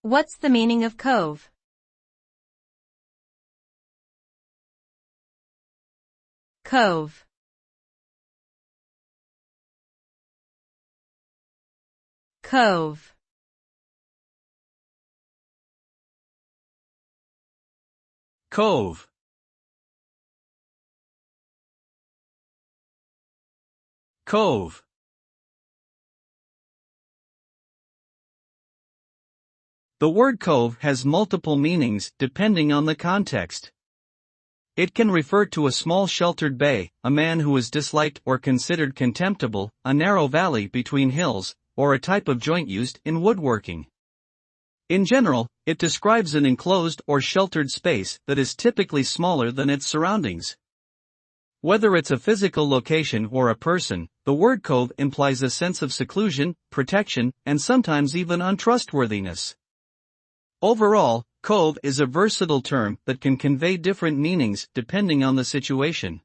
What's the meaning of cove? Cove. Cove. Cove. Cove. The word cove has multiple meanings depending on the context. It can refer to a small sheltered bay, a man who is disliked or considered contemptible, a narrow valley between hills, or a type of joint used in woodworking. In general, it describes an enclosed or sheltered space that is typically smaller than its surroundings. Whether it's a physical location or a person, the word cove implies a sense of seclusion, protection, and sometimes even untrustworthiness. Overall, cove is a versatile term that can convey different meanings depending on the situation.